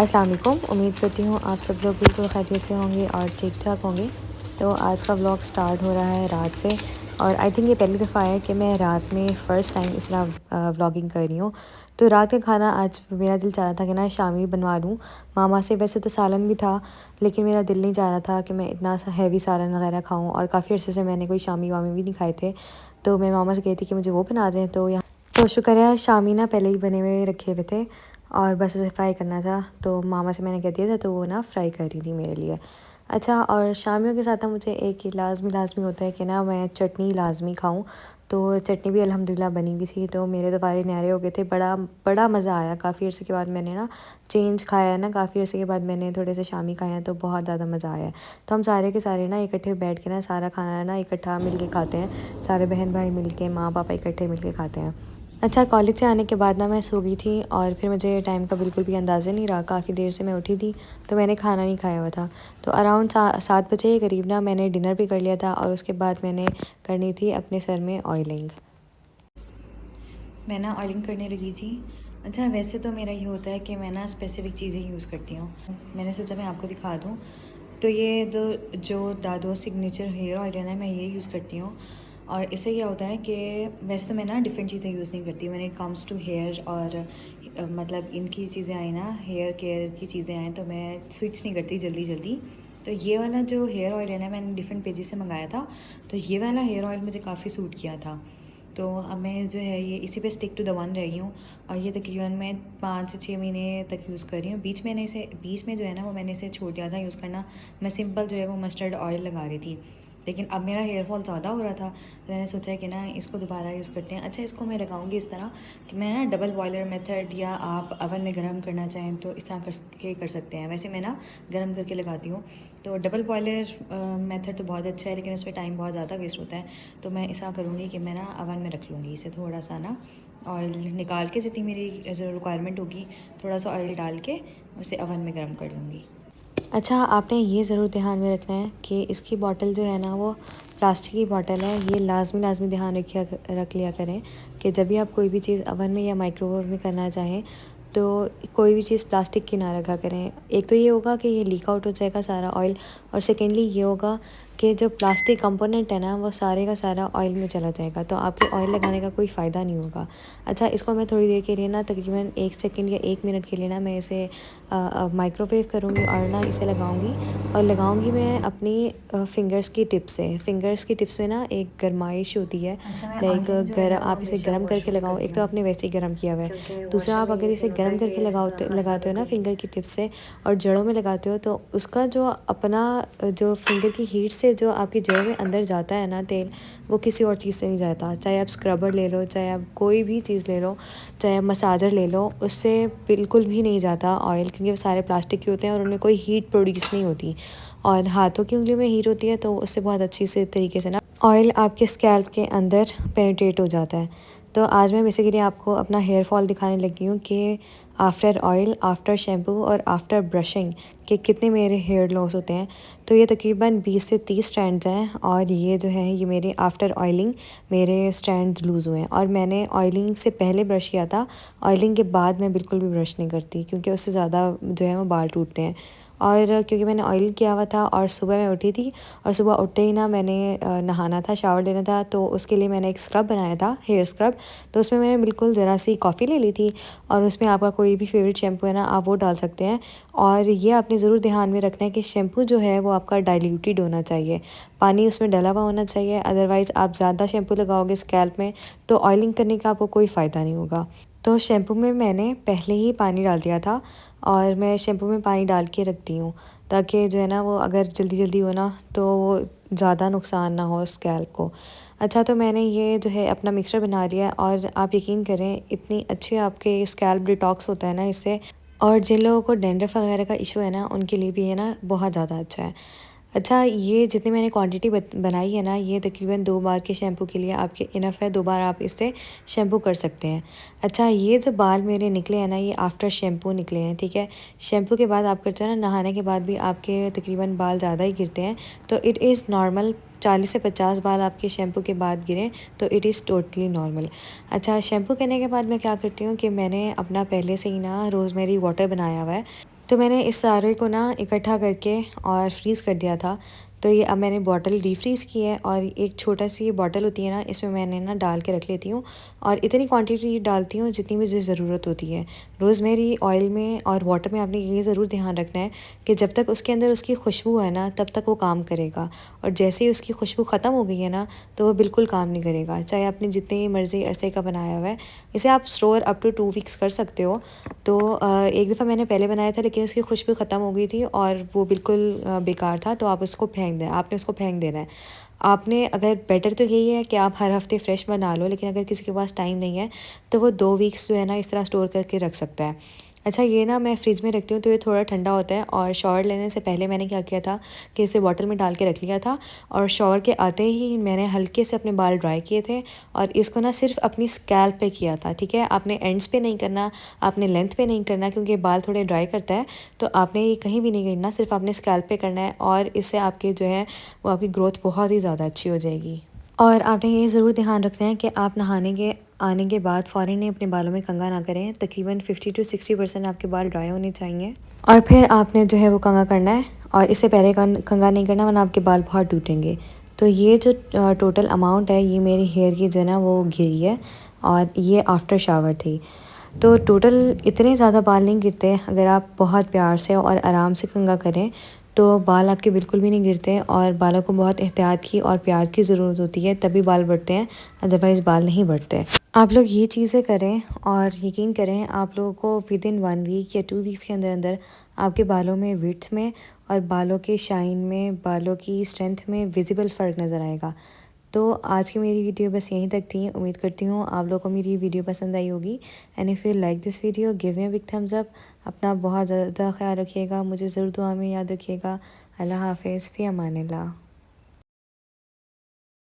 अस्सलाम वालेकुम। उम्मीद करती हूँ आप सब लोग बिल्कुल खैरियत से होंगे और ठीक ठाक होंगे। तो आज का व्लॉग स्टार्ट हो रहा है रात से, और आई थिंक ये पहली दफ़ा है कि मैं रात में फ़र्स्ट टाइम इस तरह व्लॉगिंग कर रही हूँ। तो रात का खाना आज मेरा दिल चाह रहा था कि ना शामी बनवा लूँ मामा से। वैसे तो सालन भी था, लेकिन मेरा दिल नहीं चाह रहा था कि मैं इतना सा हैवी सालन वगैरह खाऊँ, और काफ़ी अर्से से मैंने कोई शामी वामी भी नहीं खाए थे। तो मैं मामा से कहती कि मुझे वो बना दें। तो यहाँ तो शुक्र है शामी ना पहले ही बने हुए रखे हुए थे, और बस उसे फ्राई करना था। तो मामा से मैंने कह दिया था, तो वो ना फ्राई कर रही थी मेरे लिए। अच्छा, और शामियों के साथ ना मुझे एक लाजमी होता है कि ना मैं चटनी लाजमी खाऊं। तो चटनी भी अल्हम्दुलिल्लाह बनी हुई थी, तो मेरे तो बारे न्यारे हो गए थे। बड़ा बड़ा मज़ा आया। काफ़ी अर्से के बाद मैंने ना चेंज खाया है ना, काफ़ी अर्से के बाद मैंने थोड़े से शामी खाए हैं, तो बहुत ज़्यादा मज़ा आया है। तो हम सारे के सारे ना इकट्ठे बैठ के ना सारा खाना ना इकट्ठा मिल के खाते हैं। सारे बहन भाई मिल के, माँ पापा इकट्ठे मिल के खाते हैं। अच्छा, कॉलेज से आने के बाद ना मैं सो गई थी, और फिर मुझे टाइम का बिल्कुल भी अंदाज़ा नहीं रहा। काफ़ी देर से मैं उठी थी, तो मैंने खाना नहीं खाया हुआ था। तो अराउंड 7 बजे के करीब ना मैंने डिनर भी कर लिया था, और उसके बाद मैंने करनी थी अपने सर में ऑयलिंग। मैं ना ऑयलिंग करने लगी थी। अच्छा, वैसे तो मेरा ये होता है कि मैं ना स्पेसिफ़िक चीज़ें यूज़ करती हूँ। मैंने सोचा मैं आपको दिखा दूँ। तो ये जो दादो सिग्नेचर हेयर ऑयल है ना, मैं ये यूज़ करती हूँ। और इससे क्या होता है कि वैसे तो मैं ना डिफरेंट चीज़ें यूज़ नहीं करती when it comes to hair, और मतलब इनकी चीज़ें आई ना, हेयर केयर की चीज़ें आएँ, तो मैं स्विच नहीं करती जल्दी जल्दी। तो ये वाला जो हेयर ऑयल है ना, मैंने डिफरेंट पेजेस से मंगाया था। तो ये वाला हेयर ऑयल मुझे काफ़ी सूट किया था। तो अब मैं जो है ये इसी पे स्टिक टू द वन रही हूँ, और ये तकरीबन मैं 5 से 6 महीने तक यूज़ कर रही हूँ। बीच में जो है ना, वो मैंने इसे छोड़ दिया था यूज़ करना। मैं सिंपल जो है वो मस्टर्ड ऑयल लगा रही थी, लेकिन अब मेरा हेयर फॉल ज़्यादा हो रहा था, तो मैंने सोचा कि ना इसको दोबारा यूज़ करते हैं। अच्छा, इसको मैं लगाऊंगी इस तरह कि मैं ना डबल बॉयलर मेथड, या आप अवन में गर्म करना चाहें तो इस तरह कर सकते हैं। वैसे मैं ना गर्म करके लगाती हूँ। तो डबल बॉयलर मेथड तो बहुत अच्छा है, लेकिन उसमें टाइम बहुत ज़्यादा वेस्ट होता है। तो मैं ऐसा करूँगी कि मैं ना अवन में रख लूँगी इसे, थोड़ा सा ना ऑयल निकाल के, जितनी मेरी रिक्वायरमेंट होगी थोड़ा सा ऑयल डाल के उसे अवन में गर्म कर लूँगी। अच्छा, आपने ये ज़रूर ध्यान में रखना है कि इसकी बॉटल जो है ना, वो प्लास्टिक की बॉटल है। ये लाजमी ध्यान रख लिया करें कि जब भी आप कोई भी चीज़ अवन में या माइक्रोवेव में करना चाहें, तो कोई भी चीज़ प्लास्टिक की ना रखा करें। एक तो ये होगा कि ये लीक आउट हो जाएगा सारा ऑयल, और सेकेंडली ये होगा कि जो प्लास्टिक कंपोनेंट है ना, वो सारे का सारा ऑयल में चला जाएगा, तो आपके ऑयल लगाने का कोई फ़ायदा नहीं होगा। अच्छा, इसको मैं थोड़ी देर के लिए ना, तकरीबन 1 सेकंड या 1 मिनट के लिए ना, मैं इसे माइक्रोवेव करूँगी, और ना इसे लगाऊँगी। और लगाऊँगी मैं अपनी फ़िंगर्स की टिप से। फ़िंगर्स की टिप से ना एक गरमाइश होती है। लाइक आप इसे गर्म करके लगाओ। एक तो आपने वैसे ही गर्म किया हुआ है, दूसरा आप अगर इसे गर्म करके लगाते हो ना फिंगर की टिप से, और जड़ों में लगाते हो, तो उसका जो अपना जो फिंगर की हीट से जो आपकी जड़ों में अंदर जाता है ना तेल, वो किसी और चीज़ से नहीं जाता। चाहे आप स्क्रबर ले लो, चाहे आप कोई भी चीज़ ले लो, चाहे आप मसाजर ले लो, उससे बिल्कुल भी नहीं जाता ऑयल, क्योंकि वो सारे प्लास्टिक के होते हैं और उनमें कोई हीट प्रोड्यूस नहीं होती। और हाथों की उंगली में हीट होती है, तो उससे बहुत अच्छी से तरीके से ना ऑयल आपके स्कैल्प के अंदर पेनिट्रेट हो जाता है। तो आज मैं बेसिकली आपको अपना हेयर फॉल दिखाने लगी हूँ कि आफ्टर ऑयल, आफ्टर शैम्पू और आफ्टर ब्रशिंग कि कितने मेरे हेयर लॉस होते हैं। तो ये तकरीबन 20 से 30 स्ट्रैंड्स हैं, और ये जो है ये मेरे आफ्टर ऑयलिंग मेरे स्ट्रैंड्स लूज़ हुए हैं। और मैंने ऑयलिंग से पहले ब्रश किया था। ऑयलिंग के बाद मैं बिल्कुल भी ब्रश नहीं करती, क्योंकि उससे ज़्यादा जो है वो बाल टूटते हैं। और क्योंकि मैंने ऑयल किया हुआ था, और सुबह मैं उठी थी, और सुबह उठते ही ना मैंने नहाना था, शावर लेना था, तो उसके लिए मैंने एक स्क्रब बनाया था, हेयर स्क्रब। तो उसमें मैंने बिल्कुल ज़रा सी कॉफ़ी ले ली थी, और उसमें आपका कोई भी फेवरेट शैम्पू है ना, आप वो डाल सकते हैं। और ये आपने ज़रूर ध्यान में रखना है कि शैम्पू जो है वो आपका डाइल्यूटेड होना चाहिए, पानी उसमें डला हुआ होना चाहिए। अदरवाइज़ आप ज़्यादा शैम्पू लगाओगे स्कैल्प में, तो ऑयलिंग करने का आपको कोई फ़ायदा नहीं होगा। तो शैम्पू में मैंने पहले ही पानी डाल दिया था, और मैं शैम्पू में पानी डाल के रखती हूँ, ताकि जो है ना वो अगर जल्दी जल्दी हो ना, तो वो ज़्यादा नुकसान ना हो स्कैल्प को। अच्छा, तो मैंने ये जो है अपना मिक्सचर बना लिया है, और आप यकीन करें इतनी अच्छी आपके स्कैल्प डिटॉक्स होता है ना इससे। और जिन लोगों को डैंड्रफ वगैरह का इशू है ना, उनके लिए भी ये ना बहुत ज़्यादा अच्छा है। अच्छा, ये जितनी मैंने क्वांटिटी बनाई है ना, ये तकरीबन 2 बार के शैम्पू के लिए आपके इनफ है। 2 बार आप इससे शैम्पू कर सकते हैं। अच्छा, ये जो बाल मेरे निकले हैं ना, ये आफ्टर शैम्पू निकले हैं, ठीक है। शैम्पू के बाद आप करते हो ना, नहाने के बाद भी आपके तकरीबन बाल ज़्यादा ही गिरते हैं, तो इट इज़ नॉर्मल। 40 से 50 बाल आपके शैम्पू के बाद गिरें, तो इट इज़ टोटली नॉर्मल। अच्छा, शैम्पू करने के बाद मैं क्या करती हूँ कि मैंने अपना पहले से ही ना रोज़मेरी वाटर बनाया हुआ है। तो मैंने इस सारे को ना इकट्ठा करके और फ्रीज़ कर दिया था। तो ये अब मैंने बॉटल डीफ्रीज़ की है और एक छोटा सी ये बॉटल होती है ना, इसमें मैंने ना डाल के रख लेती हूँ और इतनी क्वांटिटी डालती हूँ जितनी मुझे ज़रूरत होती है। रोज़मेरी ऑयल में और वाटर में आपने ये ज़रूर ध्यान रखना है कि जब तक उसके अंदर उसकी खुशबू है ना तब तक वो काम करेगा, और जैसे ही उसकी खुशबू ख़त्म हो गई है ना तो वो बिल्कुल काम नहीं करेगा, चाहे आपने जितनी मर्ज़ी अरसे का बनाया हुआ है। इसे आप स्टोर अप टू 2 वीक्स कर सकते हो। तो एक दफ़ा मैंने पहले बनाया था लेकिन उसकी खुशबू ख़त्म हो गई थी और वो बिल्कुल बेकार था, तो आप उसको फेंक दें, आपने उसको फेंक देना है। आपने अगर बेटर तो यही है कि आप हर हफ़्ते फ्रेश बना लो, लेकिन अगर किसी के पास टाइम नहीं है तो वो 2 वीक्स जो है ना इस तरह स्टोर करके रख सकता है। अच्छा, ये ना मैं फ्रिज में रखती हूँ तो ये थोड़ा ठंडा होता है, और शावर लेने से पहले मैंने क्या किया था कि इसे बॉटल में डाल के रख लिया था, और शावर के आते ही मैंने हल्के से अपने बाल ड्राई किए थे और इसको ना सिर्फ अपनी स्कैल्प पे किया था। ठीक है, आपने एंड्स पे नहीं करना, आपने लेंथ पे नहीं करना, क्योंकि बाल थोड़े ड्राई करता है, तो आपने ये कहीं भी नहीं करना, सिर्फ आपने स्कैल्प पे करना है, और इससे आपके जो है वो आपकी ग्रोथ बहुत ही ज़्यादा अच्छी हो जाएगी। और आपने ये ज़रूर ध्यान रखना है कि आप नहाने के आने के बाद फ़ौरन ही अपने बालों में कंघा ना करें। तकरीबन 50 to 60% आपके बाल ड्राई होने चाहिए, और फिर आपने जो है वो कंघा करना है, और इससे पहले कंघा नहीं करना वरना आपके बाल बहुत टूटेंगे। तो ये जो टोटल अमाउंट है ये मेरी हेयर की जो है ना वो गिरी है, और ये आफ्टर शावर थी। तो टोटल इतने ज़्यादा बाल नहीं गिरते अगर आप बहुत प्यार से और आराम से कंघा करें, तो बाल आपके बिल्कुल भी नहीं गिरते, और बालों को बहुत एहतियात की और प्यार की ज़रूरत होती है तभी बाल बढ़ते हैं, अदरवाइज़ बाल नहीं बढ़ते। आप लोग ये चीज़ें करें और यकीन करें आप लोगों को विद इन 1 वीक या 2 वीक्स के अंदर अंदर आपके बालों में विड्थ में और बालों के शाइन में, बालों की स्ट्रेंथ में विजिबल फ़र्क नज़र आएगा। तो आज की मेरी वीडियो बस यहीं तक थी। उम्मीद करती हूँ आप लोगों को मेरी वीडियो पसंद आई होगी। And if you like this video give me a big thumbs up. अपना बहुत ज़्यादा ख्याल रखिएगा, मुझे ज़रूर दुआ में याद रखिएगा। अल्लाह हाफ़िज़, फ़ी अमानिल्लाह।